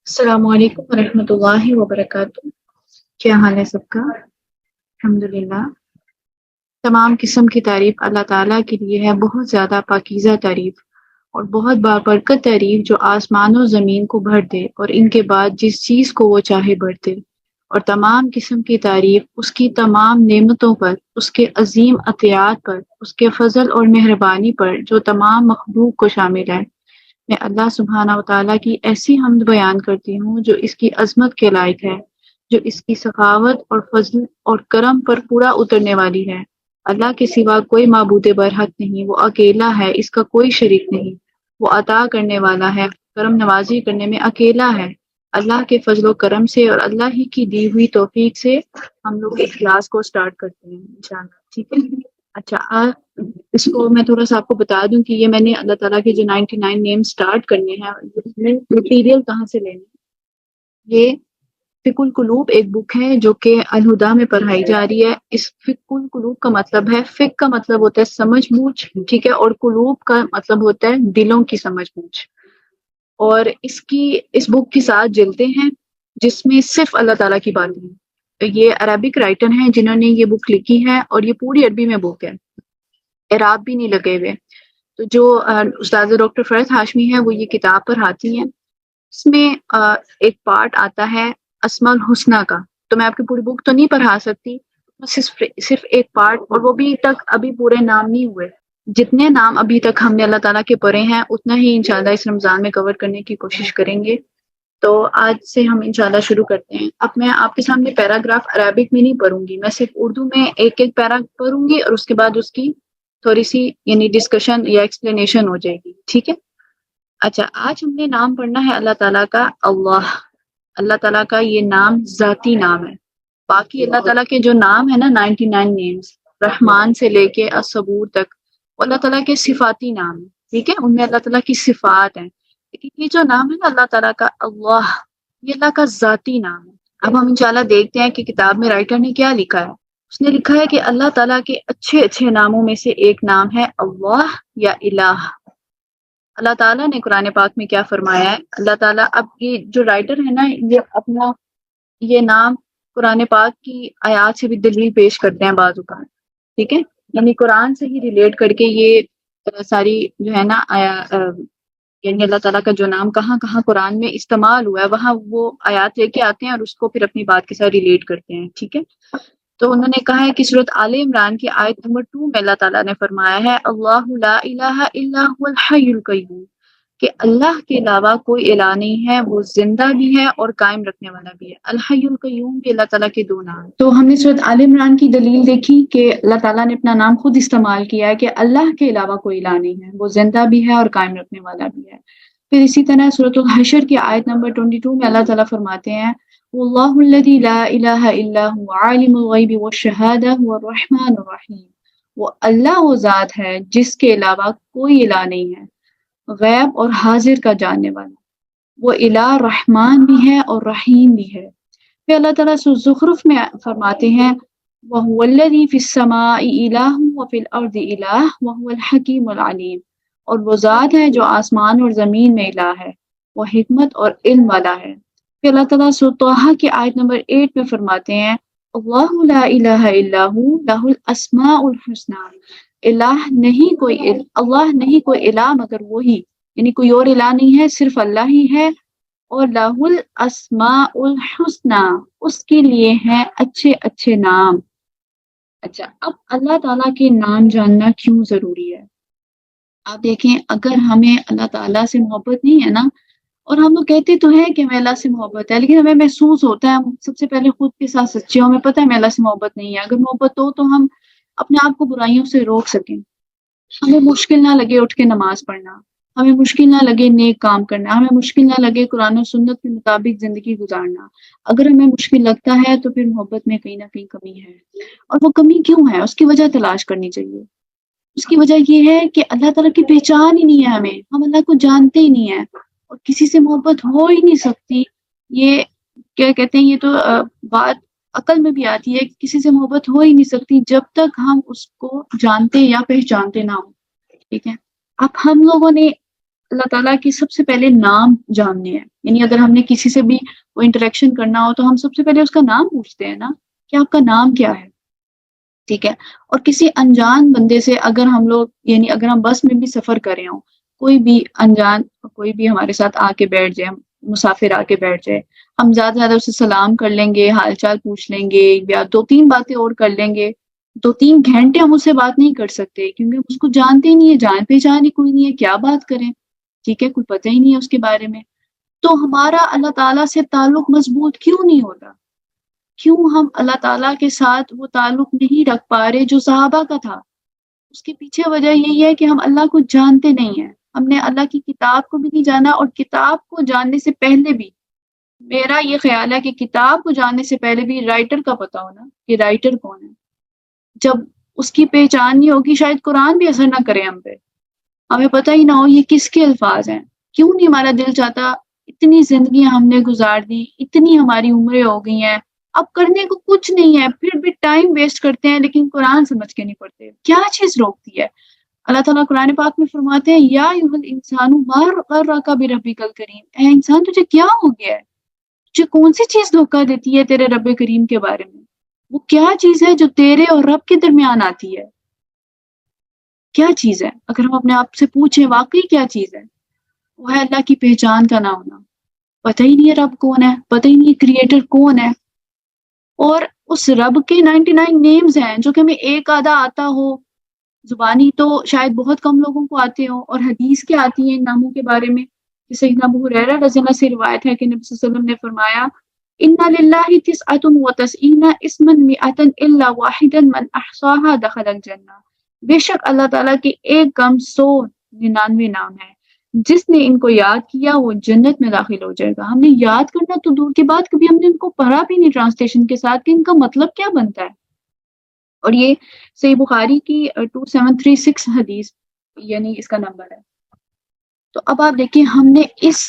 السلام علیکم ورحمۃ اللہ وبرکاتہ۔ کیا حال ہے سب کا؟ الحمدللہ۔ تمام قسم کی تعریف اللہ تعالیٰ کے لیے ہے، بہت زیادہ پاکیزہ تعریف اور بہت بابرکت تعریف، جو آسمان و زمین کو بھر دے اور ان کے بعد جس چیز کو وہ چاہے بھر دے۔ اور تمام قسم کی تعریف اس کی تمام نعمتوں پر، اس کے عظیم عطیات پر، اس کے فضل اور مہربانی پر جو تمام مخلوق کو شامل ہے۔ میں اللہ سبحانہ و تعالیٰ کی ایسی حمد بیان کرتی ہوں جو اس کی عظمت کے لائق ہے، جو اس کی سخاوت اور فضل اور کرم پر پورا اترنے والی ہے۔ اللہ کے سوا کوئی معبود برحق نہیں، وہ اکیلا ہے، اس کا کوئی شریک نہیں۔ وہ عطا کرنے والا ہے، کرم نوازی کرنے میں اکیلا ہے۔ اللہ کے فضل و کرم سے اور اللہ ہی کی دی ہوئی توفیق سے ہم لوگ اس کلاس کو سٹارٹ کرتے ہیں انشاءاللہ، ٹھیک ہے؟ اچھا، اس کو میں تھوڑا سا آپ کو بتا دوں کہ یہ میں نے اللہ تعالیٰ کے جو 99 نیم سٹارٹ کرنے ہیں، مٹیریل کہاں سے لینے ہیں۔ یہ فقہ القلوب ایک بک ہے جو کہ الہدا میں پڑھائی جا رہی ہے۔ اس فقہ القلوب کا مطلب ہے، فقہ کا مطلب ہوتا ہے سمجھ بوجھ، ٹھیک ہے، اور قلوب کا مطلب ہوتا ہے دلوں کی سمجھ بوجھ۔ اور اس بک کی 7 جلدیں ہیں جس میں صرف اللہ تعالیٰ کی باتیں ہیں۔ یہ عربک رائٹر ہیں جنہوں نے یہ بک لکھی ہے، اور یہ پوری عربی میں بک ہے، اعراب بھی نہیں لگے ہوئے۔ تو جو استاد ڈاکٹر فرحت ہاشمی ہے وہ یہ کتاب پڑھاتی ہیں۔ اس میں ایک پارٹ آتا ہے اسماء الحسنہ کا، تو میں آپ کی پوری بک تو نہیں پڑھا سکتی، صرف ایک پارٹ، اور وہ بھی تک ابھی پورے نام نہیں ہوئے۔ جتنے نام ابھی تک ہم نے اللہ تعالیٰ کے پڑھے ہیں اتنا ہی انشاءاللہ اس رمضان میں کور کرنے کی کوشش کریں گے۔ تو آج سے ہم انشاءاللہ شروع کرتے ہیں۔ اب میں آپ کے سامنے پیراگراف عربک میں نہیں پڑھوں گی، میں صرف اردو میں ایک ایک پیرا پڑھوں گی، اور اس کے بعد اس کی تھوڑی سی یعنی ڈسکشن یا ایکسپلینیشن ہو جائے گی، ٹھیک ہے؟ اچھا، آج ہم نے نام پڑھنا ہے اللہ تعالیٰ کا اللہ۔ اللہ تعالیٰ کا یہ نام ذاتی نام ہے۔ باقی اللہ تعالیٰ کے جو نام ہے نا 99 نیمز، رحمان سے لے کے الصبور تک، وہ اللہ تعالیٰ کے صفاتی نام ہیں، ٹھیک ہے، ان میں اللہ تعالیٰ کی صفات ہیں۔ لیکن یہ جو نام ہے نا اللہ تعالیٰ کا اللہ، یہ اللہ کا ذاتی نام ہے۔ اب ہم انشاءاللہ دیکھتے ہیں کہ کتاب میں رائٹر نے کیا لکھا ہے۔ اس نے لکھا ہے کہ اللہ تعالیٰ کے اچھے اچھے ناموں میں سے ایک نام ہے اللہ یا الہ۔ اللہ تعالیٰ نے قرآن پاک میں کیا فرمایا ہے؟ اللہ تعالیٰ، اب یہ جو رائٹر ہے نا، یہ اپنا یہ نام قرآن پاک کی آیات سے بھی دلیل پیش کرتے ہیں بعض اوقات، ٹھیک ہے، یعنی قرآن سے ہی ریلیٹ کر کے یہ ساری جو ہے نا یعنی اللہ تعالیٰ کا جو نام کہاں کہاں قرآن میں استعمال ہوا ہے وہاں وہ آیات لے کے آتے ہیں اور اس کو پھر اپنی بات کے ساتھ ریلیٹ کرتے ہیں، ٹھیک ہے۔ تو انہوں نے کہا ہے کہ سورۃ آل عمران کی آیت نمبر 2 میں اللہ تعالیٰ نے فرمایا ہے اللہ لا الہ الا هو الحی القیوم، کہ اللہ کے علاوہ کوئی الہ نہیں ہے، وہ زندہ بھی ہے اور قائم رکھنے والا بھی ہے۔ الحی القیوم بھی اللہ تعالیٰ کے 2 نام۔ تو ہم نے سورۃ آل عمران کی دلیل دیکھی کہ اللہ تعالیٰ نے اپنا نام خود استعمال کیا ہے کہ اللہ کے علاوہ کوئی الہ نہیں ہے، وہ زندہ بھی ہے اور قائم رکھنے والا بھی ہے۔ پھر اسی طرح سورۃ الحشر کی آیت نمبر 22 میں اللہ تعالیٰ فرماتے ہیں واللہ الذی لا الہ الا هو عالم الغیب والشہادہ هو الرحمن الرحیم، وہ اللہ وہ ذات ہے جس کے علاوہ کوئی الہ نہیں ہے، غیب اور حاضر کا جاننے والا، وہ الہ رحمان بھی ہے اور رحیم بھی ہے۔ پھر اللہ تعالیٰ سورۃ زخرف میں فرماتے ہیں وَهُوَ الَّذِي فِي السَّمَاءِ إِلَٰهٌ وَفِي الْأَرْضِ إِلَٰهٌ وَهُوَ الْحَكِيمُ الْعَلِيمُ، اور وہ ذات ہے جو آسمان اور زمین میں الہ ہے، وہ حکمت اور علم والا ہے۔ پھر اللہ تعالیٰ سورۃ طٰہٰ کی آیت نمبر 8 میں فرماتے ہیں اللہ لا الہ الا ہو لہ الاسماء الحسنی، اللہ نہیں کوئی الہ مگر وہی، یعنی کوئی اور الہ نہیں ہے، صرف اللہ ہی ہے، اور لہ الاسماء الحسنی، اس کے لیے ہیں اچھے اچھے نام۔ اچھا، اب اللہ تعالیٰ کے نام جاننا کیوں ضروری ہے؟ آپ دیکھیں، اگر ہمیں اللہ تعالیٰ سے محبت نہیں ہے نا، اور ہم لوگ کہتے تو ہیں کہ ہمیں اللہ سے محبت ہے، لیکن ہمیں محسوس ہوتا ہے، ہم سب سے پہلے خود کے ساتھ سچے ہوں، ہمیں پتہ ہے ہمیں اللہ سے محبت نہیں ہے۔ اگر محبت ہو تو ہم اپنے آپ کو برائیوں سے روک سکیں، ہمیں مشکل نہ لگے اٹھ کے نماز پڑھنا، ہمیں مشکل نہ لگے نیک کام کرنا، ہمیں مشکل نہ لگے قرآن و سنت کے مطابق زندگی گزارنا۔ اگر ہمیں مشکل لگتا ہے تو پھر محبت میں کہیں نہ کہیں کمی ہے، اور وہ کمی کیوں ہے اس کی وجہ تلاش کرنی چاہیے۔ اس کی وجہ یہ ہے کہ اللہ تعالیٰ کی پہچان ہی نہیں ہے، ہم اللہ کو جانتے ہی نہیں ہیں، اور کسی سے محبت ہو ہی نہیں سکتی۔ یہ کیا کہتے ہیں، یہ تو بات عقل میں بھی آتی ہے کہ کسی سے محبت ہو ہی نہیں سکتی جب تک ہم اس کو جانتے یا پہچانتے نہ ہوں، ٹھیک ہے۔ اب ہم لوگوں نے اللہ تعالیٰ کے سب سے پہلے نام جاننے ہیں. یعنی اگر ہم نے کسی سے بھی وہ انٹریکشن کرنا ہو تو ہم سب سے پہلے اس کا نام پوچھتے ہیں نا کہ آپ کا نام کیا ہے. ٹھیک ہے. اور کسی انجان بندے سے اگر ہم لوگ یعنی اگر ہم بس میں بھی سفر کر رہے ہوں، کوئی بھی انجان کوئی بھی ہمارے ساتھ آ کے بیٹھ جائے، مسافر آ کے بیٹھ جائے، ہم زیادہ سے زیادہ اسے سلام کر لیں گے، حال چال پوچھ لیں گے، یا دو تین باتیں اور کر لیں گے. 2-3 گھنٹے ہم اس سے بات نہیں کر سکتے کیونکہ ہم اس کو جانتے ہی نہیں ہے، جان پہچان ہی کوئی نہیں ہے، کیا بات کریں. ٹھیک ہے، کوئی پتہ ہی نہیں ہے اس کے بارے میں. تو ہمارا اللہ تعالیٰ سے تعلق مضبوط کیوں نہیں ہوتا؟ کیوں ہم اللہ تعالیٰ کے ساتھ وہ تعلق نہیں رکھ پا رہے جو صحابہ کا تھا؟ اس کے پیچھے وجہ یہی ہے کہ ہم اللہ کو جانتے نہیں ہیں. ہم نے اللہ کی کتاب کو بھی نہیں جانا، اور کتاب کو جاننے سے پہلے بھی میرا یہ خیال ہے کہ کتاب کو جاننے سے پہلے بھی رائٹر کا پتہ ہونا کہ رائٹر کون ہے. جب اس کی پہچان نہیں ہوگی شاید قرآن بھی اثر نہ کرے ہم پہ، ہمیں پتہ ہی نہ ہو یہ کس کے الفاظ ہیں. کیوں نہیں ہمارا دل چاہتا؟ اتنی زندگیاں ہم نے گزار دی، اتنی ہماری عمریں ہو گئی ہیں، اب کرنے کو کچھ نہیں ہے، پھر بھی ٹائم ویسٹ کرتے ہیں لیکن قرآن سمجھ کے نہیں پڑھتے. کیا چیز روکتی ہے؟ اللہ تعالیٰ قرآن پاک میں فرماتے ہیں یا ایھا الانسان ما غرک بربک الکریم، اے انسان تجھے کیا ہو گیا ہے؟ تجھے کون سی چیز دھوکہ دیتی ہے تیرے رب کریم کے بارے میں؟ وہ کیا چیز ہے جو تیرے اور رب کے درمیان آتی ہے؟ کیا چیز ہے؟ اگر ہم اپنے آپ سے پوچھیں واقعی کیا چیز ہے، وہ ہے اللہ کی پہچان کا نہ ہونا. پتہ ہی نہیں ہے رب کون ہے، پتہ ہی نہیں ہے کریٹر کون ہے. اور اس رب کے 99 نیمز ہیں جو کہ ہمیں ایک آدھا آتا ہو. زبانی تو شاید بہت کم لوگوں کو آتے ہوں، اور حدیث کے آتی ہیں ان ناموں کے بارے میں. سیدنا ابو ہریرہ رضی اللہ سے روایت ہے کہ نبی صلی اللہ علیہ وسلم نے فرمایا ان للہ تسعۃ وتسعین اسما مئۃ الا واحدا من احصاها دخل الجنہ. بے شک اللہ تعالیٰ کے ایک کم 199 نام ہیں، جس نے ان کو یاد کیا وہ جنت میں داخل ہو جائے گا. ہم نے یاد کرنا تو دور کی بات، کبھی ہم نے ان کو پڑھا بھی نہیں ٹرانسلیشن کے ساتھ کہ ان کا مطلب کیا بنتا ہے. اور یہ صحیح بخاری کی 2736 حدیث یعنی اس کا نمبر ہے. تو اب آپ دیکھیں ہم نے اس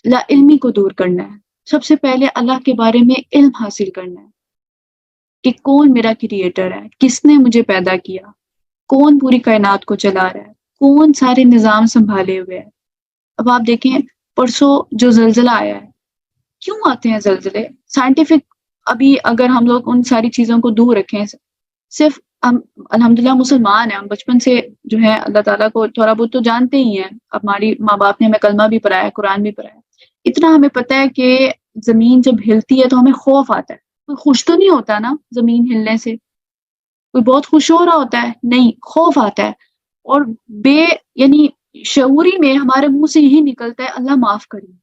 لا علمی کو دور کرنا ہے. سب سے پہلے اللہ کے بارے میں علم حاصل کرنا ہے کہ کون میرا کریٹر ہے، کس نے مجھے پیدا کیا، کون پوری کائنات کو چلا رہا ہے، کون سارے نظام سنبھالے ہوئے ہے. اب آپ دیکھیں پرسوں جو زلزلہ آیا ہے، کیوں آتے ہیں زلزلے؟ سائنٹیفک ابھی اگر ہم لوگ ان ساری چیزوں کو دور رکھیں، صرف ہم الحمدللہ مسلمان ہیں، ہم بچپن سے جو ہے اللہ تعالیٰ کو تھوڑا بہت تو جانتے ہی ہیں. ہماری ماں باپ نے ہمیں کلمہ بھی پڑھایا، قرآن بھی پڑھایا. اتنا ہمیں پتہ ہے کہ زمین جب ہلتی ہے تو ہمیں خوف آتا ہے. کوئی خوش تو نہیں ہوتا نا زمین ہلنے سے؟ کوئی بہت خوش ہو رہا ہوتا ہے؟ نہیں، خوف آتا ہے. اور بے یعنی شعوری میں ہمارے منہ سے یہی نکلتا ہے اللہ معاف کریے،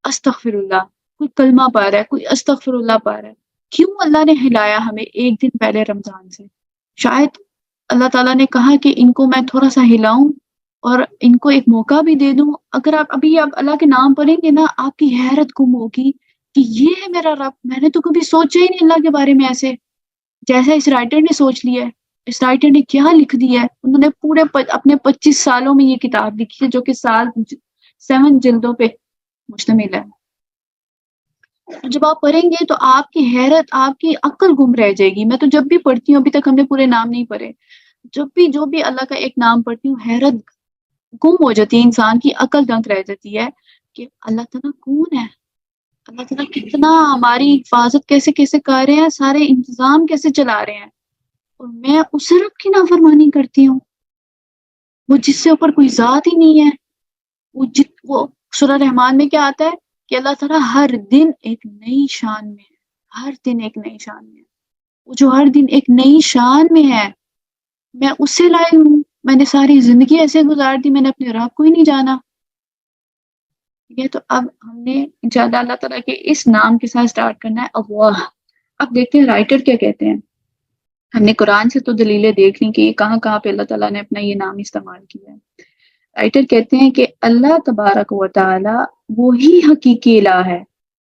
استغفر اللہ. کوئی کلمہ پڑھ رہا ہے، کوئی استغفر اللہ پڑھ رہا ہے. کیوں اللہ نے ہلایا ہمیں ایک دن پہلے رمضان سے؟ شاید اللہ تعالیٰ نے کہا کہ ان کو میں تھوڑا سا ہلاؤں اور ان کو ایک موقع بھی دے دوں. اگر آپ ابھی آپ اللہ کے نام پڑھیں گے نا، آپ کی حیرت گم ہوگی کہ یہ ہے میرا رب. میں نے تو کبھی سوچا ہی نہیں اللہ کے بارے میں ایسے جیسا اس رائٹر نے سوچ لیا ہے. اس رائٹر نے کیا لکھ دیا ہے؟ انہوں نے پورے اپنے 25 سالوں میں یہ کتاب لکھی ہے جو کہ 7 جلدوں پہ مشتمل ہے. جب آپ پڑھیں گے تو آپ کی حیرت، آپ کی عقل گم رہ جائے گی. میں تو جب بھی پڑھتی ہوں، ابھی تک ہم نے پورے نام نہیں پڑھے، جو بھی اللہ کا ایک نام پڑھتی ہوں حیرت گم ہو جاتی ہے، انسان کی عقل دنگ رہ جاتی ہے کہ اللہ تعالیٰ کون ہے، اللہ تعالیٰ کتنا ہماری حفاظت کیسے کیسے کر رہے ہیں، سارے انتظام کیسے چلا رہے ہیں. اور میں اس رب کی نافرمانی کرتی ہوں، وہ جس سے اوپر کوئی ذات ہی نہیں ہے. وہ سورہ رحمان میں کیا آتا ہے کہ اللہ تعالیٰ ہر دن ایک نئی شان میں ہے، ہر دن ایک نئی شان میں ہے. وہ جو ہر دن ایک نئی شان میں ہے، میں اس سے لائی ہوں. میں نے ساری زندگی ایسے گزار دی، میں نے اپنے رب کو ہی نہیں جانا. ٹھیک ہے، تو اب ہم نے انشاءاللہ اللہ تعالیٰ کے اس نام کے ساتھ سٹارٹ کرنا ہے اللہ. اب دیکھتے ہیں رائٹر کیا کہتے ہیں. ہم نے قرآن سے تو دلیلیں دیکھ لی کہ کہاں کہاں پہ اللہ تعالیٰ نے اپنا یہ نام استعمال کیا ہے. رائٹر کہتے ہیں کہ اللہ تبارک و تعالی وہی حقیقی الہ ہے